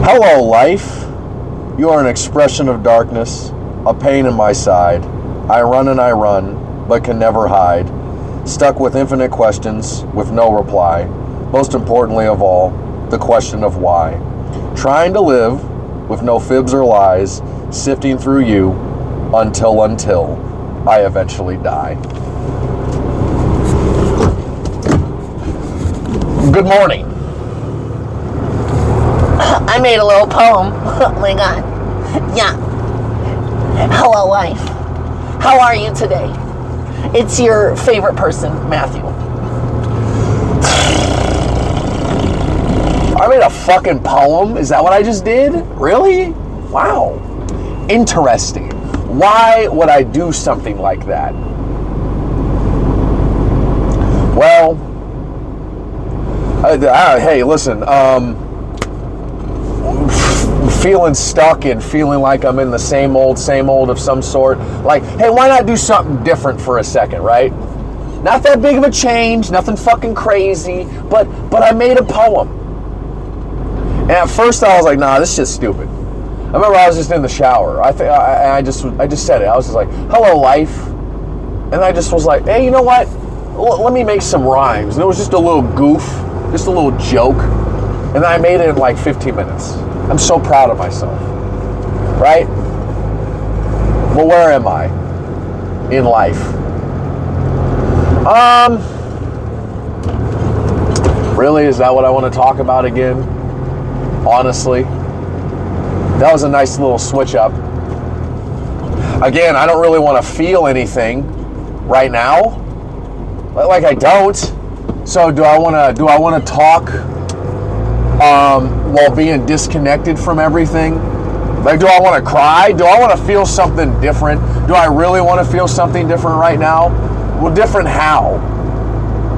Hello, life. You are an expression of darkness, a pain in my side. I run, but can never hide. Stuck with infinite questions, with no reply. Most importantly of all, the question of why. Trying to live with no fibs or lies, sifting through you until I eventually die. Good morning. I made a little poem. Oh my God. Yeah. Hello, life. How are you today? It's your favorite person, Matthew. I made a fucking poem? Is that what I just did? Really? Wow. Interesting. Why would I do something like that? Well, hey, listen, feeling stuck and feeling like I'm in the same old of some sort. Like, hey, why not do something different for a second, right? Not that big of a change, nothing fucking crazy, but I made a poem. And at first I was like, nah, this shit's stupid. I remember I was just in the shower. I just said it. I was just like, hello, life. And I just was like, hey, you know what? Let me make some rhymes. And it was just a little goof, just a little joke. And then I made it in like 15 minutes. I'm so proud of myself. Right? Well, where am I in life? Really? Is that what I want to talk about again? Honestly? That was a nice little switch up. Again, I don't really want to feel anything right now. Like I don't. So do I want to talk while being disconnected from everything? Like, do I want to cry? Do I want to feel something different? Do I really want to feel something different right now? Well, different how?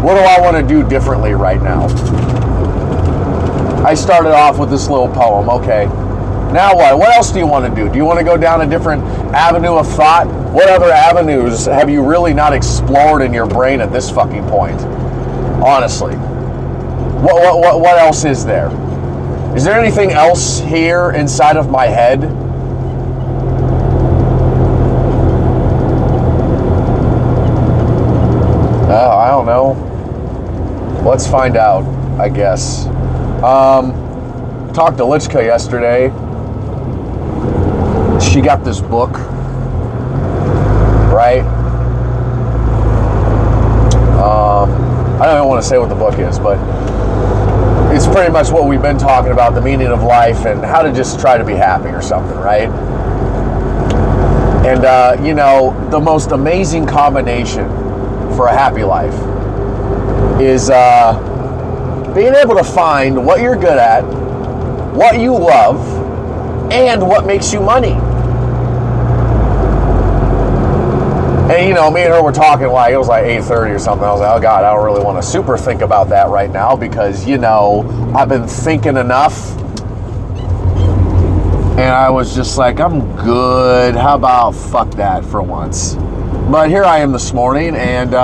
What do I want to do differently right now? I started off with this little poem. Okay. Now what? What else do you want to do? Do you want to go down a different avenue of thought? What other avenues have you really not explored in your brain at this fucking point? Honestly. What else is there? Is there anything else here inside of my head? I don't know. Let's find out, I guess. Talked to Lichka yesterday. She got this book, right? I don't even want to say what the book is, but it's pretty much what we've been talking about, the meaning of life and how to just try to be happy or something, right? And, the most amazing combination for a happy life is being able to find what you're good at, what you love, and what makes you money. And, me and her were talking it was like 8:30 or something. I was like, oh God, I don't really want to super think about that right now because, I've been thinking enough. And I was just like, I'm good. How about fuck that for once? But here I am this morning, and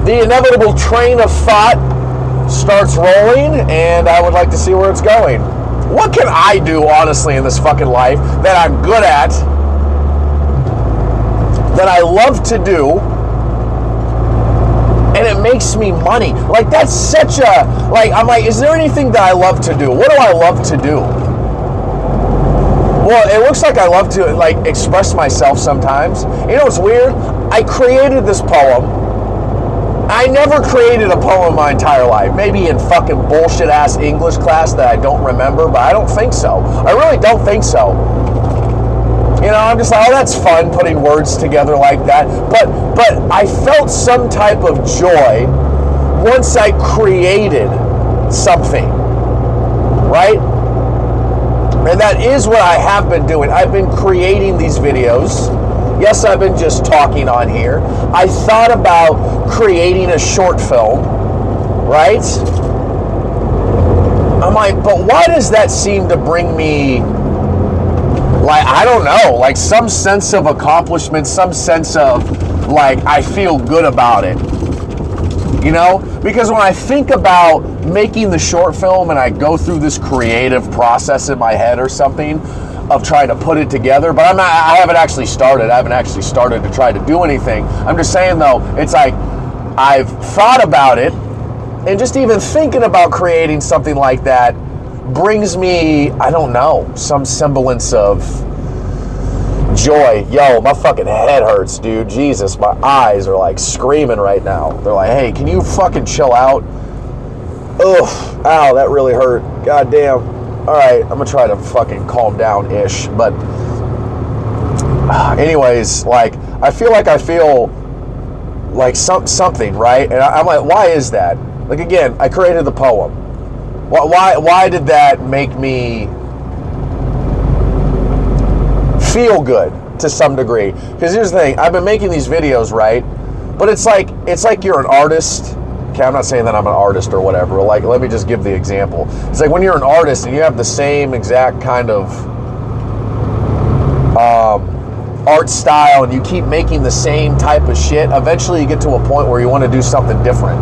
the inevitable train of thought starts rolling, and I would like to see where it's going. What can I do, honestly, in this fucking life that I'm good at, that I love to do, and it makes me money? Like, that's such a, I'm like, is there anything that I love to do? What do I love to do? Well, it looks like I love to, express myself sometimes. You know what's weird? I created this poem. I never created a poem my entire life. Maybe in fucking bullshit-ass English class that I don't remember, but I don't think so. I really don't think so. I'm just like, oh, that's fun putting words together like that. But I felt some type of joy once I created something, right? And that is what I have been doing. I've been creating these videos. Yes, I've been just talking on here. I thought about creating a short film, right? I'm like, but why does that seem to bring me, I don't know, some sense of accomplishment, some sense of, I feel good about it. You know, because when I think about making the short film and I go through this creative process in my head or something of trying to put it together, but I haven't actually started. I haven't actually started to try to do anything. I'm just saying though, it's like I've thought about it, and just even thinking about creating something like that brings me, I don't know, some semblance of joy. Yo, my fucking head hurts, dude. Jesus, my eyes are like screaming right now. They're like, hey, can you fucking chill out? Ugh, ow, that really hurt. God damn. All right, I'm gonna try to fucking calm down-ish. But anyways, like, I feel like something, right? And I'm like, why is that? Like, again, I created the poem. Why did that make me feel good to some degree? Because here's the thing, I've been making these videos, right? But it's like you're an artist. Okay, I'm not saying that I'm an artist or whatever. Like, let me just give the example. It's like when you're an artist and you have the same exact kind of art style and you keep making the same type of shit, eventually you get to a point where you want to do something different,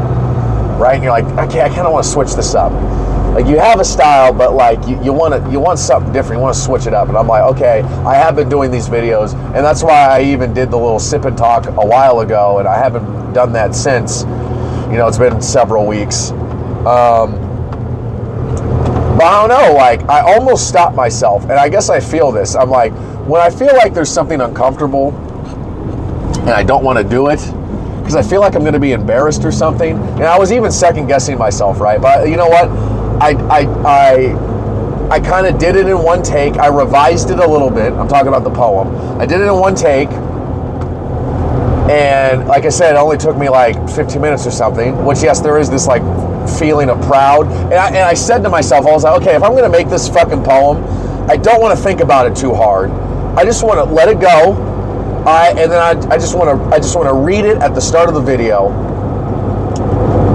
right? And you're like, okay, I kind of want to switch this up. Like, you have a style, but like you want something different. You want to switch it up. And I'm like, okay, I have been doing these videos, and that's why I even did the little sip and talk a while ago, and I haven't done that since. You know, it's been several weeks. But I don't know, like, I almost stopped myself, and I guess I feel this. I'm like, when I feel like there's something uncomfortable and I don't want to do it because I feel like I'm going to be embarrassed or something, and I was even second guessing myself, right? But you know what? I kind of did it in one take. I revised it a little bit. I'm talking about the poem. I did it in one take. And like I said, it only took me like 15 minutes or something, which, yes, there is this like feeling of proud. And I said to myself, I was like, okay, if I'm going to make this fucking poem, I don't want to think about it too hard. I just want to let it go. And then I just want to read it at the start of the video.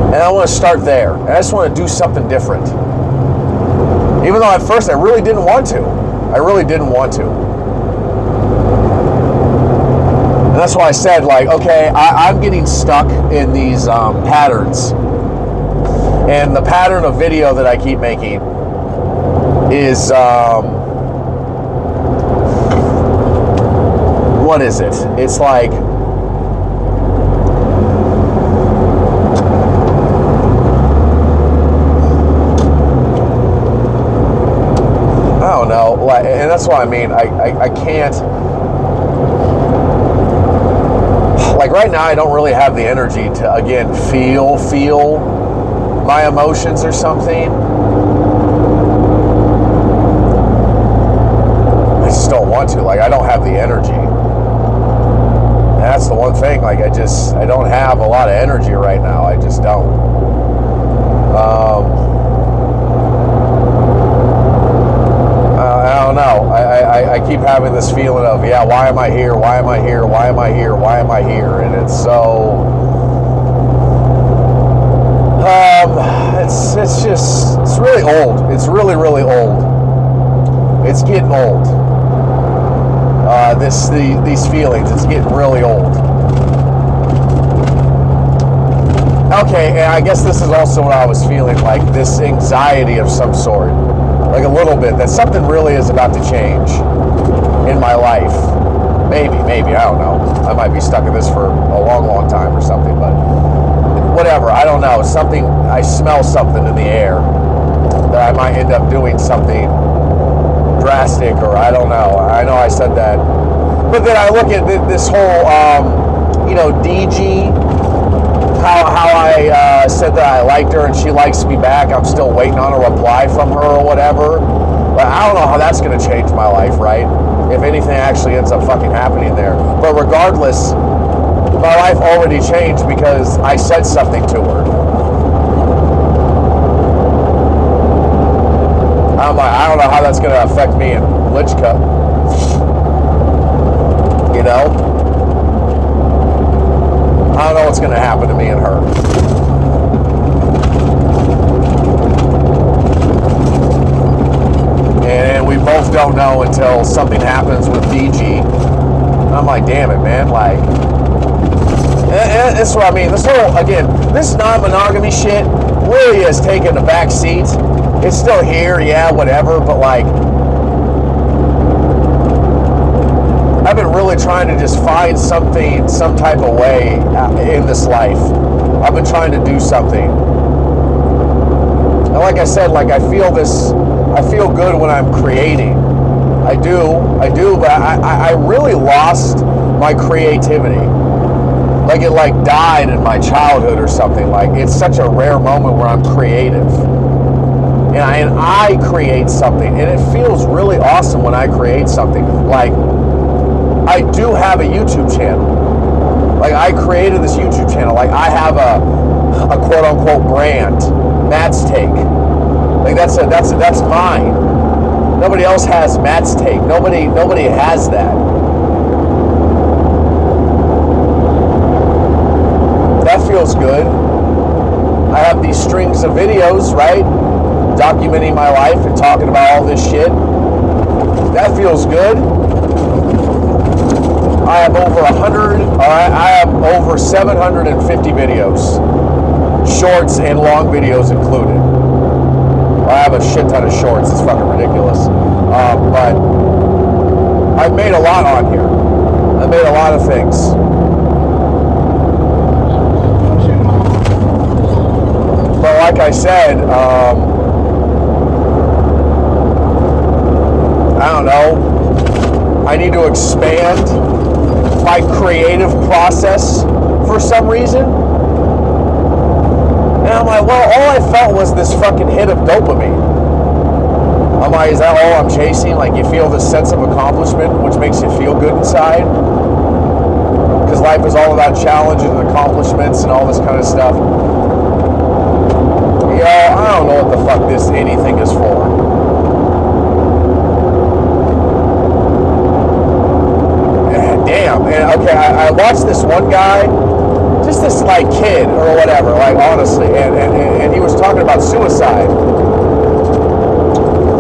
And I want to start there. And I just want to do something different. Even though at first I really didn't want to. I really didn't want to. And that's why I said, like, okay, I'm getting stuck in these patterns. And the pattern of video that I keep making is, what is it? It's like, I don't know, like, and that's what I mean. I can't. Like, right now, I don't really have the energy to, again, feel my emotions or something. I just don't want to. Like, I don't have the energy. And that's the one thing. Like, I don't have a lot of energy right now. I just don't. I don't know. I keep having this feeling of, yeah, why am I here? Why am I here? Why am I here? Why am I here? And it's so, it's really old. It's really, really old. It's getting old. These feelings, it's getting really old. Okay, and I guess this is also what I was feeling, like this anxiety of some sort. Like a little bit, that something really is about to change in my life. Maybe, I don't know. I might be stuck in this for a long, long time or something, but whatever, I don't know. Something, I smell something in the air that I might end up doing something drastic, or I don't know. I know I said that. But then I look at this whole, DG, how I said that I liked her and she likes me back. I'm still waiting on a reply from her or whatever. But I don't know how that's going to change my life, right? If anything actually ends up fucking happening there. But regardless, my life already changed because I said something to her. I'm like, I don't know how that's going to affect me in Litchka. You know? I don't know what's going to happen to me and her. And we both don't know until something happens with DG. I'm like, damn it, man. Like, That's what I mean. This whole, again, this non-monogamy shit really has taken a back seat. It's still here, yeah, whatever, but like, I've been really trying to just find something, some type of way in this life. I've been trying to do something. And like I said, like I feel good when I'm creating. I do, but I really lost my creativity. Like it like died in my childhood or something. Like it's such a rare moment where I'm creative. And I create something, and it feels really awesome when I create something. Like, I do have a YouTube channel. Like, I created this YouTube channel. Like, I have a quote-unquote brand, Matt's Take. Like, that's mine. Nobody else has Matt's Take. Nobody has that. That feels good. I have these strings of videos, right? Documenting my life and talking about all this shit. That feels good. I have over 750 videos, shorts and long videos included. I have a shit ton of shorts. It's fucking ridiculous. But I've made a lot on here. I've made a lot of things. But like I said, I don't know, I need to expand my creative process for some reason. And I'm like, well, all I felt was this fucking hit of dopamine. I'm like, is that all I'm chasing? Like, you feel this sense of accomplishment, which makes you feel good inside? Because life is all about challenges and accomplishments and all this kind of stuff. Yo, I don't know what the fuck this anything is for. Damn, and okay, I watched this one guy, just this like kid or whatever, like honestly, and he was talking about suicide,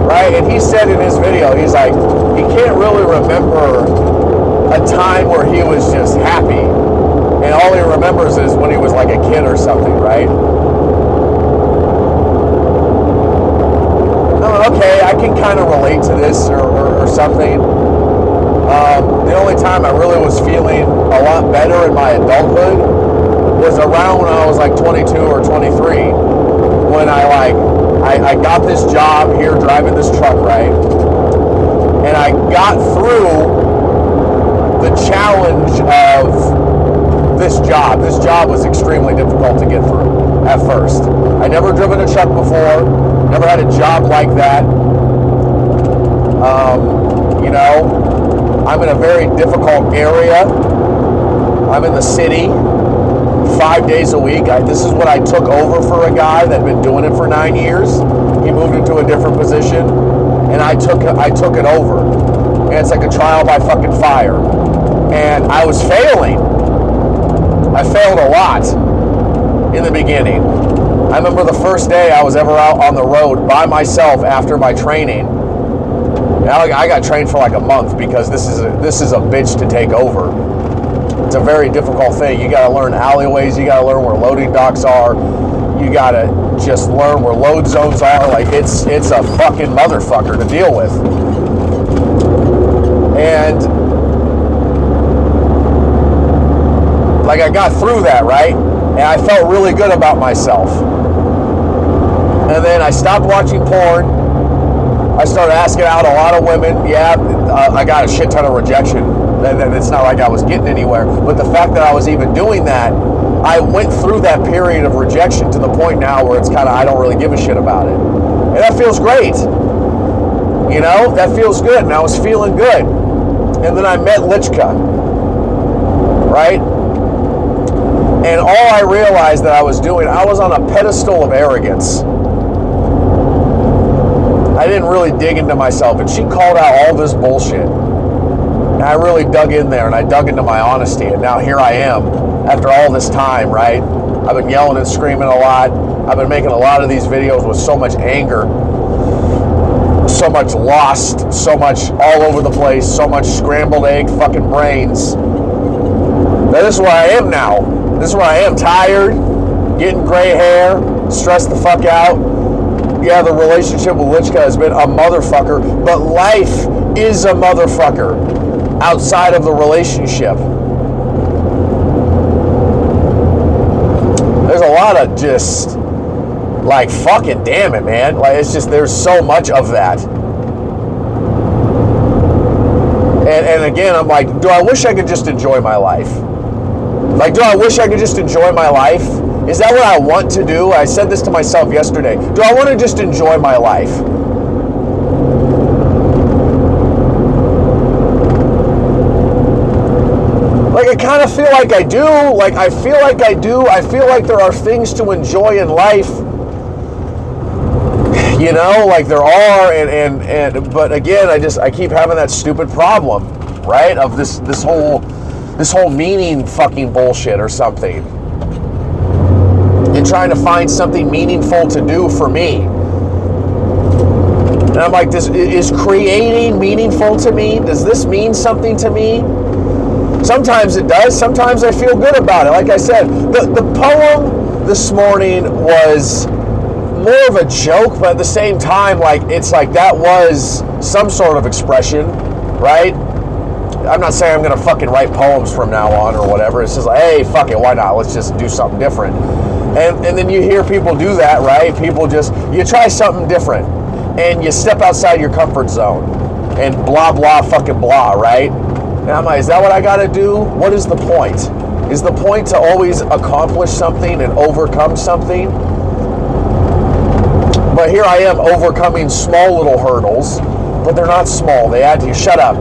right? And he said in his video, he's like, he can't really remember a time where he was just happy, and all he remembers is when he was like a kid or something, right? Okay, I can kind of relate to this or something. The only time I really was feeling a lot better in my adulthood was around when I was like 22 or 23, when I got this job here driving this truck, right? And I got through the challenge of this job. This job was extremely difficult to get through at first. I never driven a truck before, never had a job like that. You know, I'm in a very difficult area. I'm in the city 5 days a week. This is what I took over for a guy that had been doing it for 9 years. He moved into a different position, and I took it over. And it's like a trial by fucking fire. And I was failing. I failed a lot in the beginning. I remember the first day I was ever out on the road by myself after my training. I got trained for like a month because this is a bitch to take over. It's a very difficult thing. You got to learn alleyways. You got to learn where loading docks are. You got to just learn where load zones are. Like it's a fucking motherfucker to deal with. And like I got through that, right? And I felt really good about myself. And then I stopped watching porn. I started asking out a lot of women. Yeah, I got a shit ton of rejection. It's not like I was getting anywhere. But the fact that I was even doing that, I went through that period of rejection to the point now where it's kind of, I don't really give a shit about it. And that feels great. You know, that feels good. And I was feeling good. And then I met Lichka. Right? And all I realized that I was doing, I was on a pedestal of arrogance. I didn't really dig into myself, and she called out all this bullshit. And I really dug in there, and I dug into my honesty, and now here I am, after all this time, right? I've been yelling and screaming a lot. I've been making a lot of these videos with so much anger, so much lost, so much all over the place, so much scrambled egg fucking brains. That is where I am now. This is where I am, tired, getting gray hair, stressed the fuck out. Yeah, the relationship with Lichka has been a motherfucker, but life is a motherfucker outside of the relationship. There's a lot of just, like, fucking damn it, man. Like, it's just, there's so much of that. And again, I'm like, do I wish I could just enjoy my life? Like, do I wish I could just enjoy my life? Is that what I want to do? I said this to myself yesterday. Do I want to just enjoy my life? Like, I kind of feel like I do. Like, I feel like I do. I feel like there are things to enjoy in life. You know, like there are, but again, I keep having that stupid problem, right? Of this whole meaning fucking bullshit or something. And trying to find something meaningful to do for me. And I'm like, this is creating meaningful to me? Does this mean something to me? Sometimes it does. Sometimes I feel good about it. Like I said, the poem this morning was more of a joke, but at the same time, like, it's like that was some sort of expression, right? I'm not saying I'm gonna fucking write poems from now on or whatever. It's just like, hey, fuck it, why not? Let's just do something different. And then you hear people do that, right? People just, you try something different and you step outside your comfort zone and blah, blah, fucking blah, right? And I'm like, is that what I gotta do? What is the point? Is the point to always accomplish something and overcome something? But here I am overcoming small little hurdles, but they're not small. They add to you. Shut up.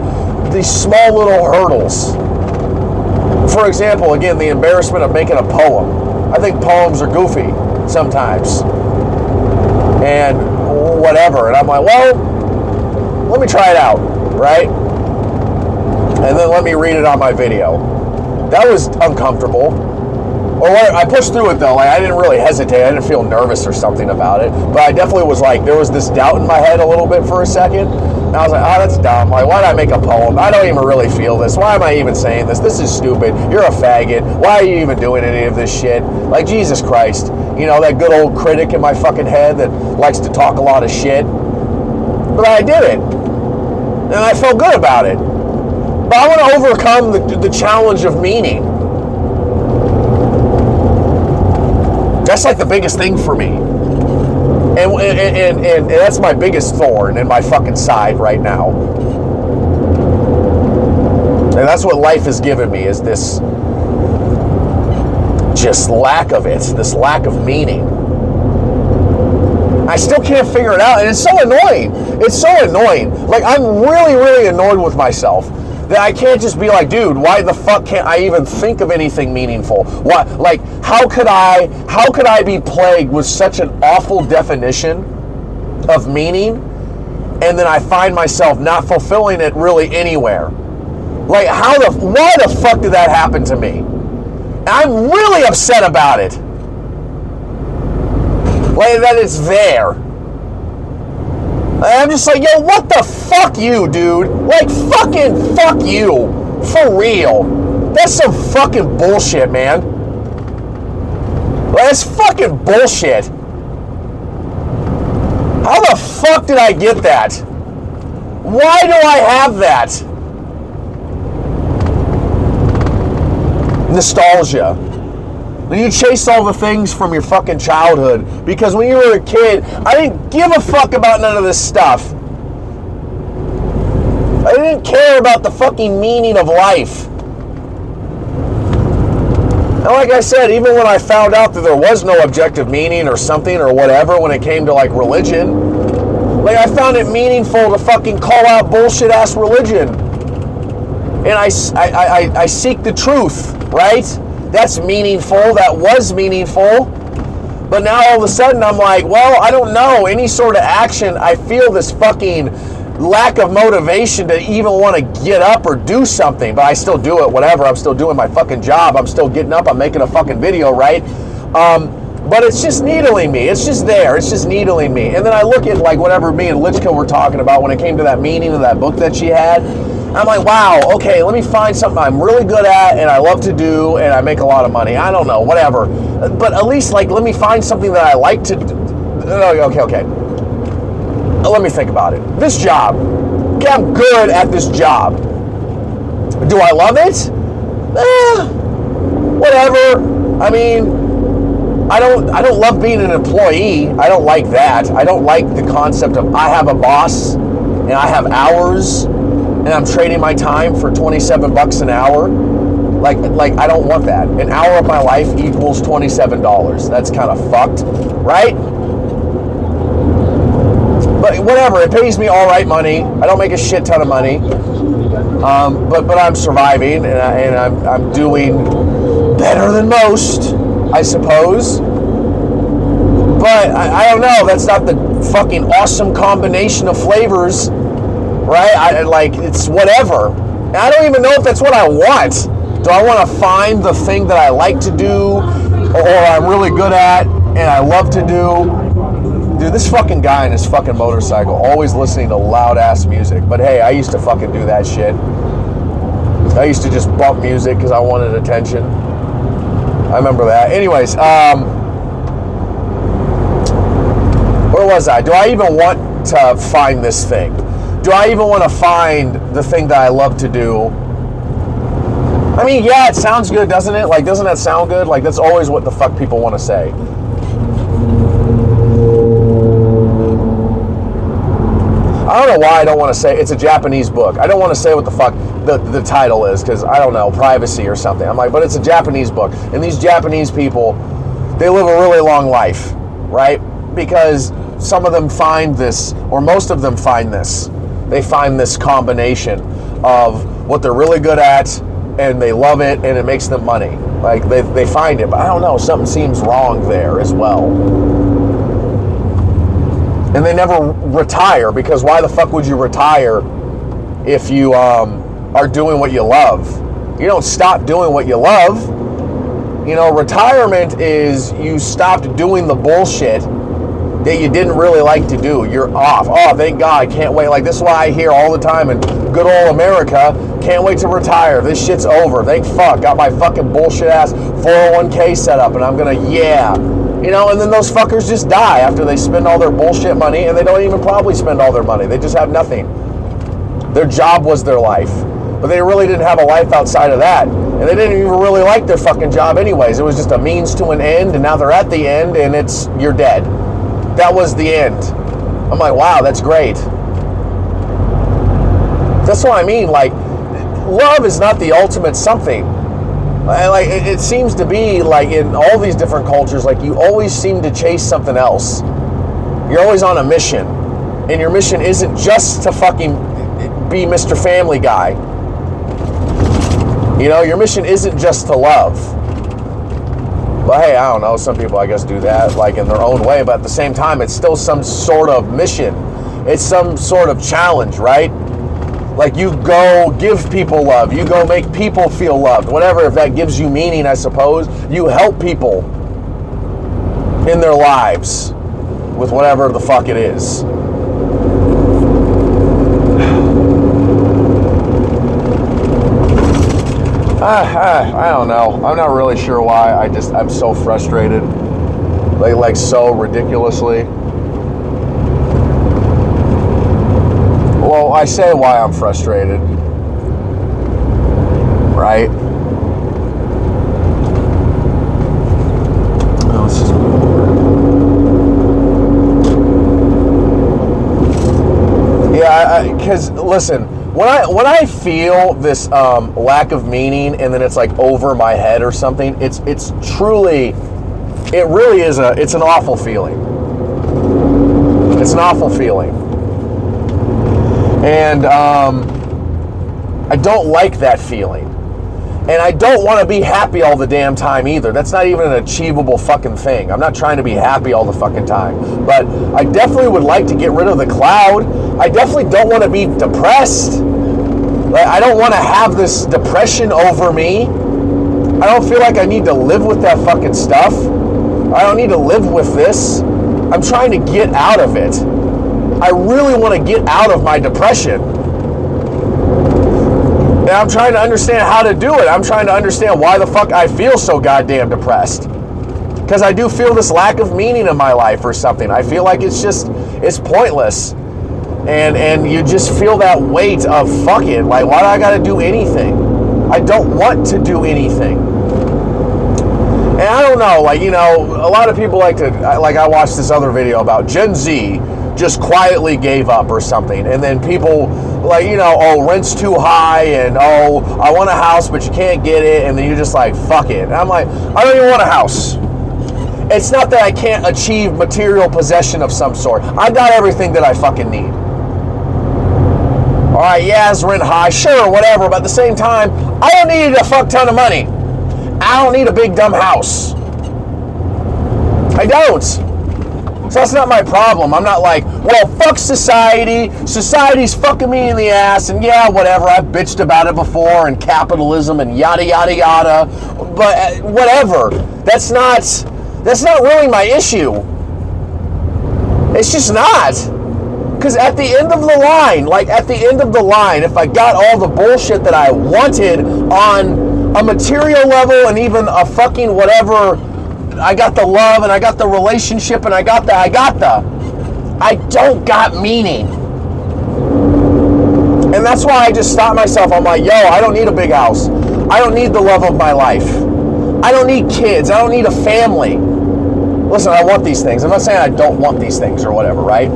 These small little hurdles. For example, again, the embarrassment of making a poem. I think poems are goofy sometimes. And whatever. And I'm like, well, let me try it out, right? And then let me read it on my video. That was uncomfortable. Or I pushed through it though. Like, I didn't really hesitate. I didn't feel nervous or something about it. But I definitely was like, there was this doubt in my head a little bit for a second. And I was like, oh, that's dumb. Like, why did I make a poem? I don't even really feel this. Why am I even saying this? This is stupid. You're a faggot. Why are you even doing any of this shit? Like, Jesus Christ. You know, that good old critic in my fucking head that likes to talk a lot of shit. But I did it. And I felt good about it. But I want to overcome the challenge of meaning. That's like the biggest thing for me. And that's my biggest thorn in my fucking side right now. And that's what life has given me, is this just lack of it, this lack of meaning. I still can't figure it out, and it's so annoying. It's so annoying. Like, I'm really, really annoyed with myself that I can't just be like, dude, why the fuck can't I even think of anything meaningful? Why, like, how could I be plagued with such an awful definition of meaning, and then I find myself not fulfilling it really anywhere? Like, why the fuck did that happen to me? I'm really upset about it. Like, that it's there. I'm just like, yo, what the fuck you, dude? Like, fucking fuck you. For real. That's some fucking bullshit, man. Like, that's fucking bullshit. How the fuck did I get that? Why do I have that? Nostalgia. You chase all the things from your fucking childhood, because when you were a kid, I didn't give a fuck about none of this stuff. I didn't care about the fucking meaning of life. And like I said, even when I found out that there was no objective meaning or something or whatever when it came to like religion, like I found it meaningful to fucking call out bullshit ass religion. And I seek the truth, right? That's meaningful. That was meaningful. But now all of a sudden I'm like, well, I don't know. Any sort of action, I feel this fucking lack of motivation to even want to get up or do something. But I still do it, whatever. I'm still doing my fucking job. I'm still getting up. I'm making a fucking video, right? But it's just needling me. It's just there. It's just needling me. And then I look at like whatever me and Lichka were talking about when it came to that meaning of that book that she had. I'm like, wow, okay, let me find something I'm really good at and I love to do and I make a lot of money. I don't know, whatever. But at least, like, let me find something that I like to do. Okay. Let me think about it. This job. Okay, I'm good at this job. Do I love it? Whatever. I mean, I don't love being an employee. I don't like that. I don't like the concept of I have a boss and I have hours and I'm trading my time for $27 an hour. Like I don't want that. An hour of my life equals $27. That's kind of fucked, right? But whatever, it pays me all right money. I don't make a shit ton of money, but I'm surviving and I'm doing better than most, I suppose. But I don't know. That's not the fucking awesome combination of flavors, right? It's whatever. And I don't even know if that's what I want. Do I want to find the thing that I like to do, or I'm really good at, and I love to do? Dude, this fucking guy on his fucking motorcycle, always listening to loud ass music. But hey, I used to fucking do that shit. I used to just bump music because I wanted attention. I remember that. Anyways, where was I? Do I even want to find this thing? Do I even want to find the thing that I love to do? I mean, yeah, it sounds good, doesn't it? Like, doesn't that sound good? Like, that's always what the fuck people want to say. I don't know why I don't want to say it's a Japanese book. I don't want to say what the fuck the title is because I don't know, privacy or something. I'm like, but it's a Japanese book. And these Japanese people, they live a really long life, right? Because some of them find this, or most of them find this. They find this combination of what they're really good at and they love it and it makes them money. Like they find it, but I don't know, something seems wrong there as well. And they never retire, because why the fuck would you retire if you are doing what you love? You don't stop doing what you love. You know, retirement is you stopped doing the bullshit that you didn't really like to do. You're off. Oh, thank God, I can't wait. Like, this is why I hear all the time in good old America, can't wait to retire. This shit's over. Thank fuck. Got my fucking bullshit ass 401k set up and I'm gonna, yeah. You know, and then those fuckers just die after they spend all their bullshit money, and they don't even probably spend all their money. They just have nothing. Their job was their life. But they really didn't have a life outside of that. And they didn't even really like their fucking job anyways. It was just a means to an end, and now they're at the end, and you're dead. That was the end. I'm like, wow, that's great. That's what I mean. Like, love is not the ultimate something. Like, it seems to be like in all these different cultures, like you always seem to chase something else. You're always on a mission, and your mission isn't just to fucking be Mr. Family Guy. You know, your mission isn't just to love. But hey, I don't know, some people I guess do that like in their own way, but at the same time it's still some sort of mission. It's some sort of challenge, right? Like, you go give people love. You go make people feel loved. Whatever, if that gives you meaning, I suppose. You help people in their lives with whatever the fuck it is. I don't know. I'm not really sure why. I'm so frustrated. Like so ridiculously. Well, I say why I'm frustrated, right? Oh, let's just move over. Yeah, because listen, when I feel this lack of meaning, and then it's like over my head or something, it's truly, it really is it's an awful feeling. It's an awful feeling. And I don't like that feeling. And I don't want to be happy all the damn time either. That's not even an achievable fucking thing. I'm not trying to be happy all the fucking time. But I definitely would like to get rid of the cloud. I definitely don't want to be depressed. I don't want to have this depression over me. I don't feel like I need to live with that fucking stuff. I don't need to live with this. I'm trying to get out of it. I really want to get out of my depression. I'm trying to understand how to do it. I'm trying to understand why the fuck I feel so goddamn depressed. Because I do feel this lack of meaning in my life or something. I feel like it's pointless. And you just feel that weight of fuck it. Like, why do I gotta do anything? I don't want to do anything. And I don't know, like, you know, a lot of people like to, like, I watched this other video about Gen Z just quietly gave up or something. And then people, like, you know, oh, rent's too high, and oh, I want a house, but you can't get it. And then you're just like, fuck it. And I'm like, I don't even want a house. It's not that I can't achieve material possession of some sort. I got everything that I fucking need. All right, yeah, is rent high? Sure, whatever. But at the same time, I don't need a fuck ton of money. I don't need a big dumb house. I don't. So that's not my problem. I'm not like, well, fuck society. Society's fucking me in the ass, and yeah, whatever. I've bitched about it before, and capitalism, and yada yada yada. But whatever. That's not really my issue. It's just not. Because at the end of the line, if I got all the bullshit that I wanted on a material level and even a fucking whatever, I got the love and I got the relationship and I don't got meaning. And that's why I just stopped myself. I'm like, yo, I don't need a big house. I don't need the love of my life. I don't need kids. I don't need a family. Listen, I want these things. I'm not saying I don't want these things or whatever, right?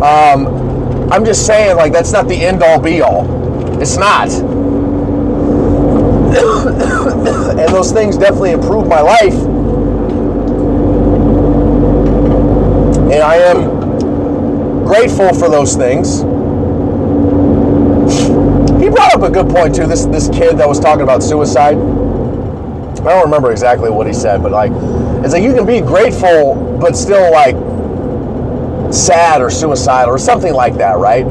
I'm just saying, like, that's not the end-all, be-all. It's not. And those things definitely improved my life. And I am grateful for those things. He brought up a good point, too. This kid that was talking about suicide. I don't remember exactly what he said, but, like, it's like you can be grateful, but still, like, sad or suicidal or something like that, right?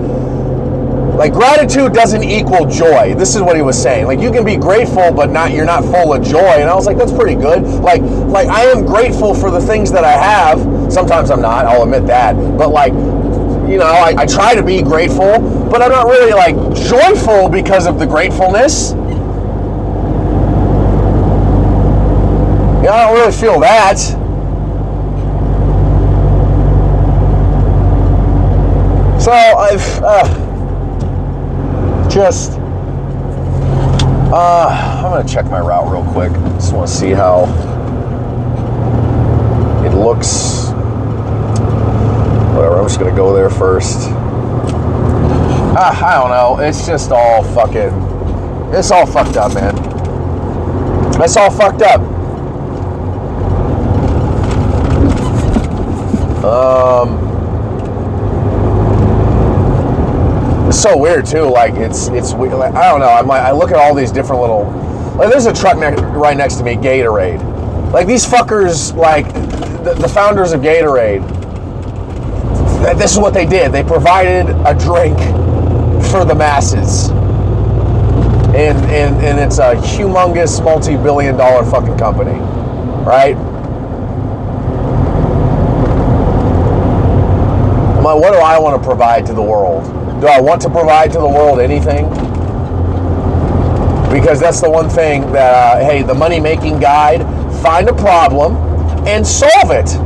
Like, gratitude doesn't equal joy. This is what he was saying. Like, you can be grateful, but you're not full of joy. And I was like, that's pretty good. Like I am grateful for the things that I have. Sometimes I'm not, I'll admit that. But, like, you know, I try to be grateful, but I'm not really, like, joyful because of the gratefulness. You know, I don't really feel that. So I'm going to check my route real quick. Just want to see how it looks. Whatever, I'm just going to go there first. I don't know. It's just all fucking, it's all fucked up, man. It's all fucked up. It's so weird too. Like it's weird. Like, I don't know. I look at all these different little. Like, there's a truck right next to me, Gatorade. Like, these fuckers, like the founders of Gatorade. This is what they did. They provided a drink for the masses, and it's a humongous multi-billion-dollar fucking company, right? I'm like, what do I want to provide to the world? Do I want to provide to the world anything? Because that's the one thing that, hey, the money-making guide, find a problem and solve it.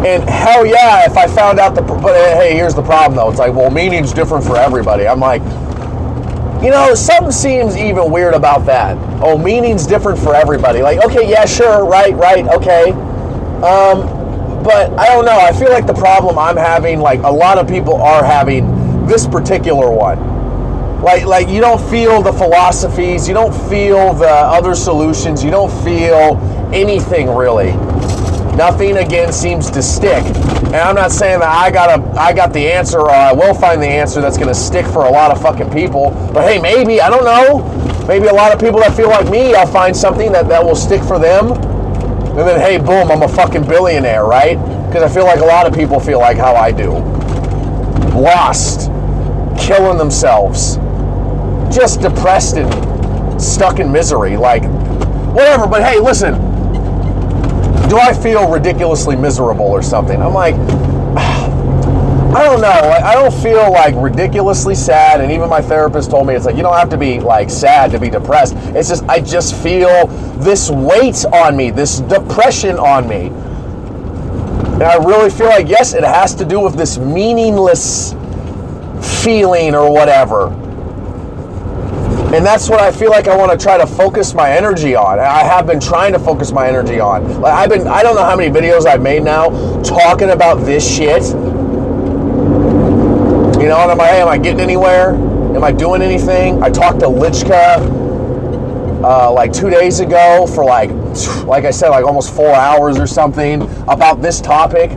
And hell yeah, if I found out but hey, here's the problem though. It's like, well, meaning's different for everybody. I'm like, you know, something seems even weird about that. Oh, meaning's different for everybody. Like, okay, yeah, sure, right, okay. But I don't know. I feel like the problem I'm having, like a lot of people are having, this particular one. Like you don't feel the philosophies, you don't feel the other solutions, you don't feel anything really. Nothing again seems to stick. And I'm not saying that I got the answer, or I will find the answer that's gonna stick for a lot of fucking people. But hey, maybe, I don't know. Maybe a lot of people that feel like me, I'll find something that will stick for them. And then, hey, boom, I'm a fucking billionaire, right? Because I feel like a lot of people feel like how I do. Lost, killing themselves, just depressed and stuck in misery. Like, whatever, but hey, listen, do I feel ridiculously miserable or something? I'm like, I don't know. I don't feel like ridiculously sad, and even my therapist told me it's like you don't have to be like sad to be depressed. It's just I just feel this weight on me, this depression on me, and I really feel like yes, it has to do with this meaningless feeling or whatever. And that's what I feel like I want to try to focus my energy on. I have been trying to focus my energy on. Like I don't know how many videos I've made now talking about this shit. You know, and I'm like, hey, am I getting anywhere? Am I doing anything? I talked to Lichka like 2 days ago for like I said, like almost 4 hours or something about this topic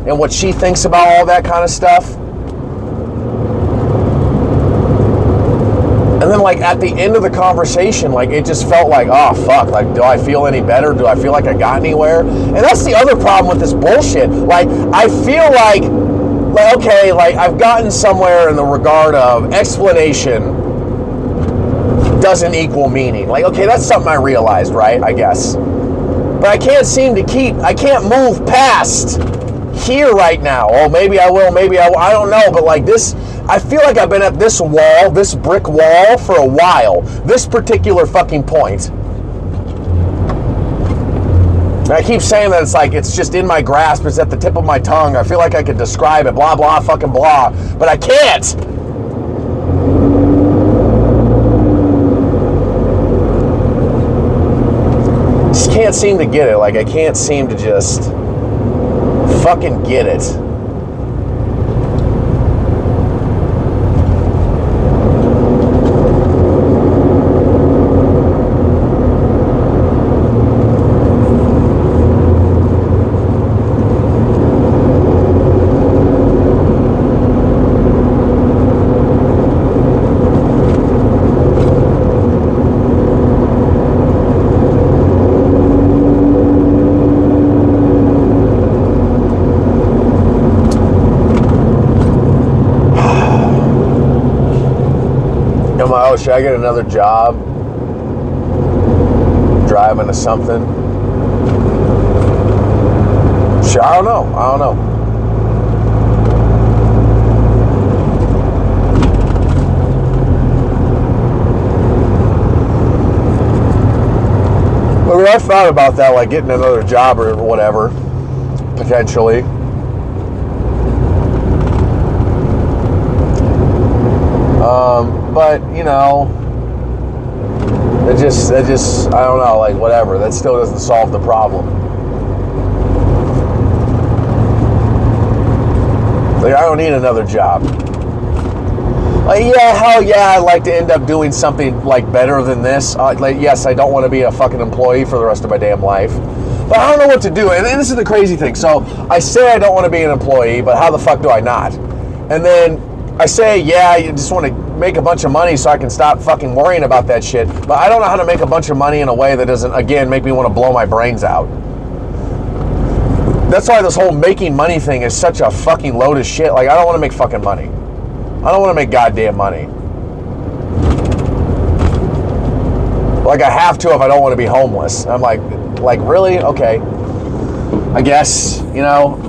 and what she thinks about all that kind of stuff. And then like at the end of the conversation, like it just felt like, oh fuck, like do I feel any better? Do I feel like I got anywhere? And that's the other problem with this bullshit. Like I feel like okay, like I've gotten somewhere in the regard of explanation doesn't equal meaning. Like okay, that's something I realized, right? I guess. But I can't I can't move past here right now. Oh, maybe I will, maybe I don't know, but like this, I feel like I've been at this wall, this brick wall for a while, this particular fucking point. And I keep saying that it's like, it's just in my grasp, it's at the tip of my tongue, I feel like I could describe it, blah, blah, fucking blah, but I can't. Just can't seem to get it, like I can't seem to just fucking get it. Oh, should I get another job? Driving to something? Sure, I don't know. I mean, I thought about that, like getting another job or whatever, potentially. But, you know, it just, I don't know, like, whatever. That still doesn't solve the problem. Like, I don't need another job. Like, yeah, hell yeah, I'd like to end up doing something, like, better than this. Like, yes, I don't want to be a fucking employee for the rest of my damn life. But I don't know what to do. And this is the crazy thing. So, I say I don't want to be an employee, but how the fuck do I not? And then I say, yeah, you just want to make a bunch of money so I can stop fucking worrying about that shit. But I don't know how to make a bunch of money in a way that doesn't, again, make me want to blow my brains out. That's why this whole making money thing is such a fucking load of shit. Like, I don't want to make fucking money. I don't want to make goddamn money. Like, I have to if I don't want to be homeless. I'm like, really? Okay. I guess, you know.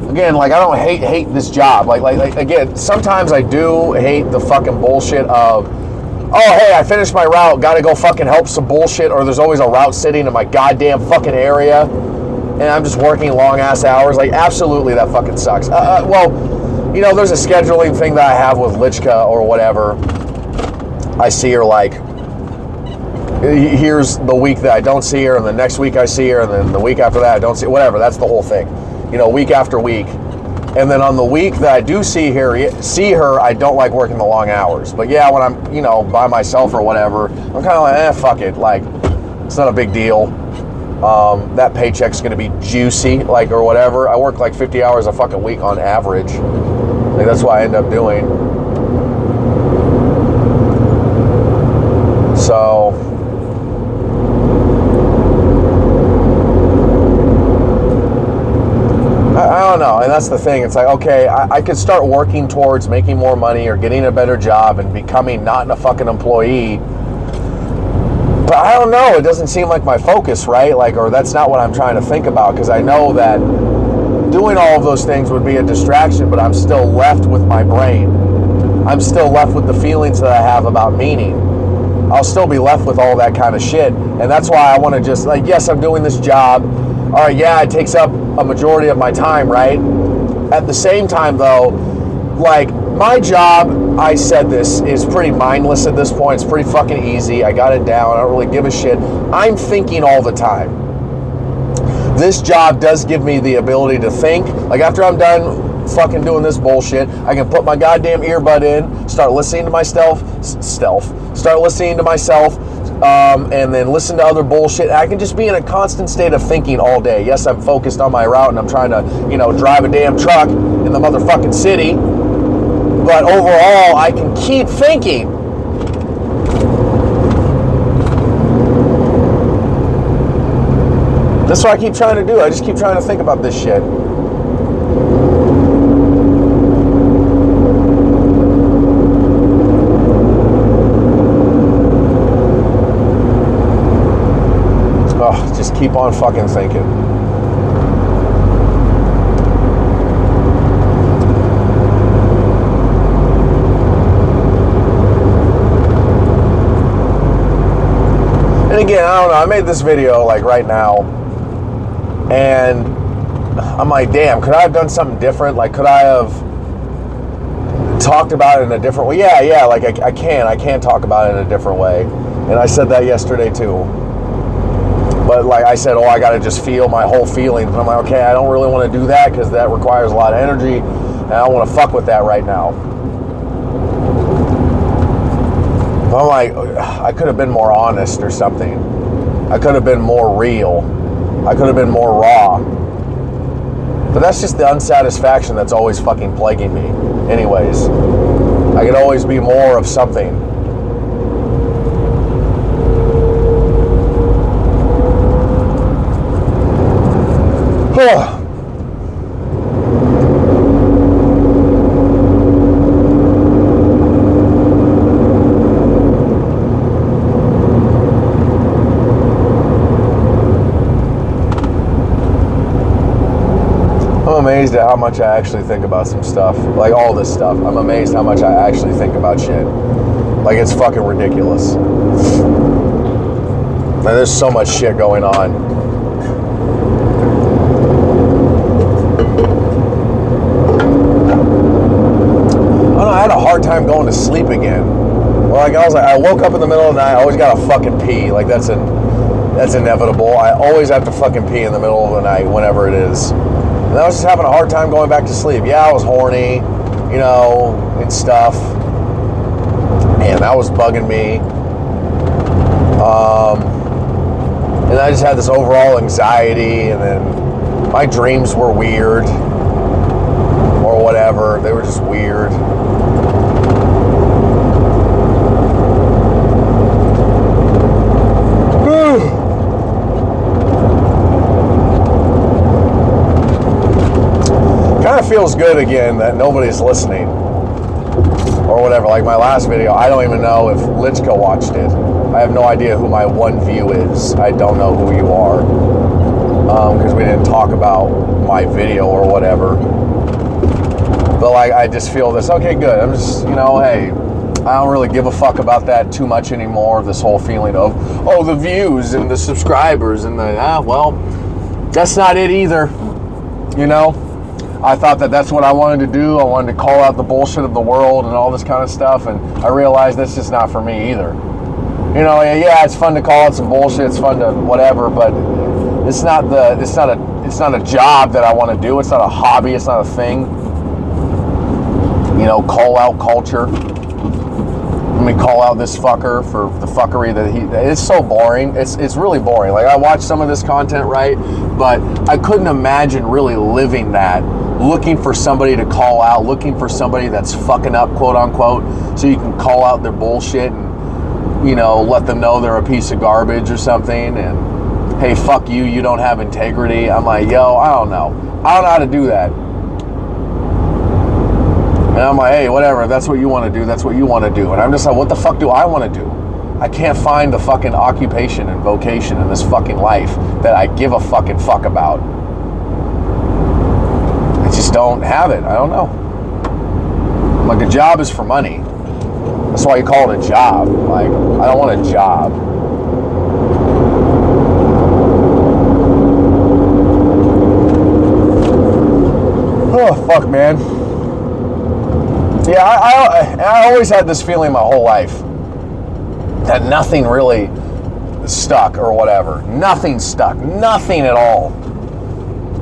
Again, like, I don't hate this job. Like, again, sometimes I do hate the fucking bullshit of, oh, hey, I finished my route, gotta go fucking help some bullshit, or there's always a route sitting in my goddamn fucking area, and I'm just working long-ass hours. Like, absolutely, that fucking sucks. Well, you know, there's a scheduling thing that I have with Lichka or whatever. I see her, like, here's the week that I don't see her, and the next week I see her, and then the week after that I don't see her, whatever. That's the whole thing. You know, week after week. And then on the week that I do see her, I don't like working the long hours. But yeah, when I'm, you know, by myself or whatever, I'm kind of like, fuck it. Like, it's not a big deal. That paycheck's going to be juicy, like, or whatever. I work like 50 hours a fucking week on average. Like, that's what I end up doing. So, I don't know, and that's the thing. It's like, okay, I could start working towards making more money or getting a better job and becoming not a fucking employee. But I don't know. It doesn't seem like my focus, right? Like, or that's not what I'm trying to think about, because I know that doing all of those things would be a distraction, but I'm still left with my brain. I'm still left with the feelings that I have about meaning. I'll still be left with all that kind of shit. And that's why I want to just, like, yes, I'm doing this job. All right, yeah, it takes up a majority of my time, right? At the same time, though, like, my job, I said this, is pretty mindless at this point. It's pretty fucking easy. I got it down. I don't really give a shit. I'm thinking all the time. This job does give me the ability to think. Like, after I'm done fucking doing this bullshit, I can put my goddamn earbud in, start listening to myself, and then listen to other bullshit. I can just be in a constant state of thinking all day. Yes, I'm focused on my route and I'm trying to, drive a damn truck in the motherfucking city. But overall, I can keep thinking. That's what I keep trying to do. I just keep trying to think about this shit. Oh, just keep on fucking thinking. And again, I don't know, I made this video like right now, and I'm like, damn, could I have done something different? Like, could I have talked about it in a different way? Yeah, like I can talk about it in a different way. And I said that yesterday too. But like I said, I gotta just feel my whole feelings. And I'm like, okay, I don't really want to do that because that requires a lot of energy, and I don't want to fuck with that right now. I'm like, I could have been more honest or something. I could have been more real. I could have been more raw. But that's just the unsatisfaction that's always fucking plaguing me. Anyways, I could always be more of something. I'm amazed at how much I actually think about some stuff. Like all this stuff. I'm amazed how much I actually think about shit. Like, it's fucking ridiculous. And there's so much shit going on. I had a hard time going to sleep again. Well, like I woke up in the middle of the night. I always gotta fucking pee. Like that's inevitable. I always have to fucking pee in the middle of the night, whenever it is. And I was just having a hard time going back to sleep. Yeah, I was horny, and stuff. Man, that was bugging me. And I just had this overall anxiety, and then my dreams were weird, or whatever. They were just weird. Kind of feels good again that nobody's listening or whatever. Like my last video, I don't even know if Lichka watched it. I have no idea who my one view is. I don't know who you are, because we didn't talk about my video or whatever. But like, I just feel this, okay, good. I'm just, hey, I don't really give a fuck about that too much anymore. This whole feeling of, the views and the subscribers and well, that's not it either. I thought that that's what I wanted to do. I wanted to call out the bullshit of the world and all this kind of stuff, and I realized that's just not for me either. Yeah, it's fun to call out some bullshit. It's fun to whatever, but it's not a job that I want to do. It's not a hobby. It's not a thing. Call out culture. Let me call out this fucker for the fuckery that it's so boring. It's really boring. Like, I watched some of this content, right? But I couldn't imagine really living that. Looking for somebody to call out, looking for somebody that's fucking up, quote unquote, so you can call out their bullshit and, let them know they're a piece of garbage or something, and, hey, fuck you, you don't have integrity. I'm like, yo, I don't know how to do that. And I'm like, hey, whatever, that's what you want to do, that's what you want to do. And I'm just like, what the fuck do I want to do? I can't find the fucking occupation and vocation in this fucking life that I give a fucking fuck about. just don't have it. I don't know. Like, a job is for money. That's why you call it a job. Like, I don't want a job. Oh, fuck, man. Yeah, I always had this feeling my whole life that nothing really stuck or whatever. Nothing stuck. Nothing at all.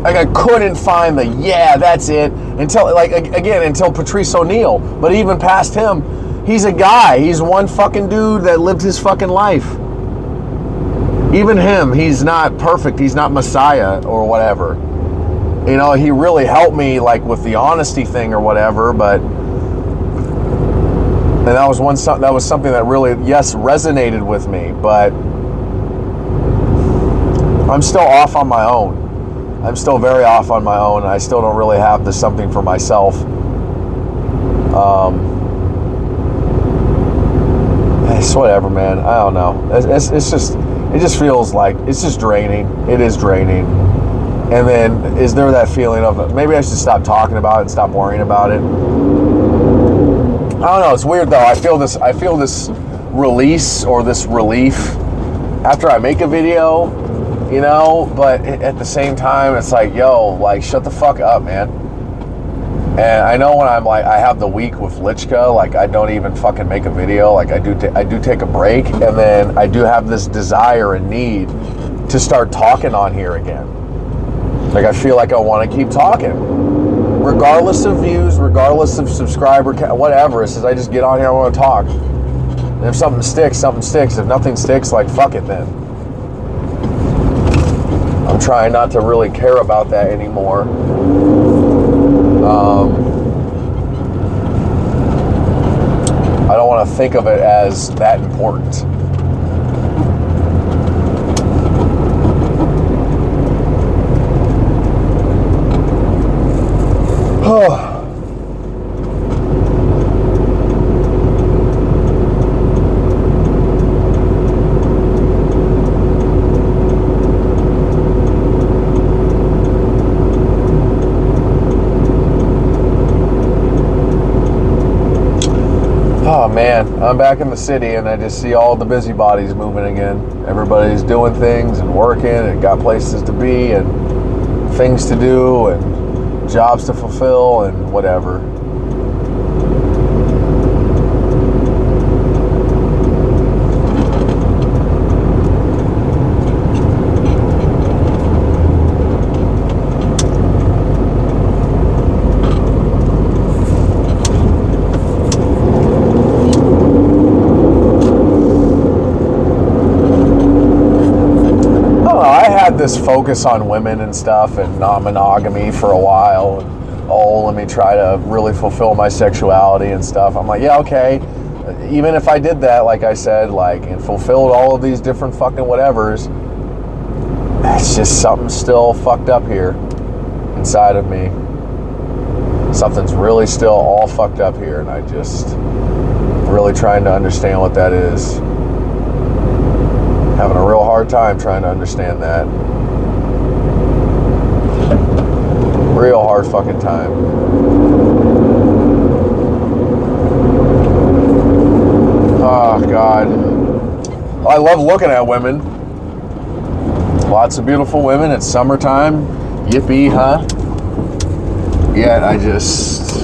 Like, I couldn't find the, yeah, that's it, until, like, again, until Patrice O'Neal. But even past him, he's a guy. He's one fucking dude that lived his fucking life. Even him, he's not perfect. He's not Messiah or whatever. You know, he really helped me, like, with the honesty thing or whatever, but... And that was something that really, yes, resonated with me, but... I'm still off on my own. I'm still very off on my own, and I still don't really have this something for myself. It's whatever, man. I don't know. It just feels like it's just draining. It is draining. And then is there that feeling of maybe I should stop talking about it and stop worrying about it? I don't know. It's weird though. I feel this release or this relief after I make a video. You know, but at the same time, it's like, yo, like, shut the fuck up, man. And I know when I'm like, I have the week with Lichka, like, I don't even fucking make a video. Like, I do take a break, and then I do have this desire and need to start talking on here again. Like, I feel like I want to keep talking, regardless of views, regardless of subscriber count, whatever. It says I just get on here, I want to talk. And if something sticks, something sticks. If nothing sticks, like, fuck it then. I'm trying not to really care about that anymore. I don't want to think of it as that important. Oh man, I'm back in the city and I just see all the busybodies moving again. Everybody's doing things and working and got places to be and things to do and jobs to fulfill and whatever. This focus on women and stuff and non-monogamy for a while. Oh, let me try to really fulfill my sexuality and stuff. I'm like, yeah, okay. Even if I did that, like I said, like, and fulfilled all of these different fucking whatevers, it's just something still fucked up here inside of me. Something's really still all fucked up here, and I just really trying to understand what that is. Having a real hard time trying to understand that. Real hard fucking time. Oh, God. I love looking at women. Lots of beautiful women. It's summertime. Yippee, huh? Yet I just...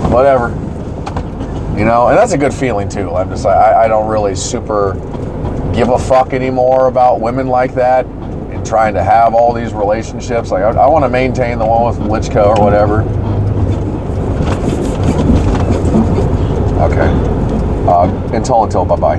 whatever. You know, and that's a good feeling, too. I'm just like, I don't really super give a fuck anymore about women like that. Trying to have all these relationships. Like, I want to maintain the one with Lichka or whatever. Okay. Until, bye-bye.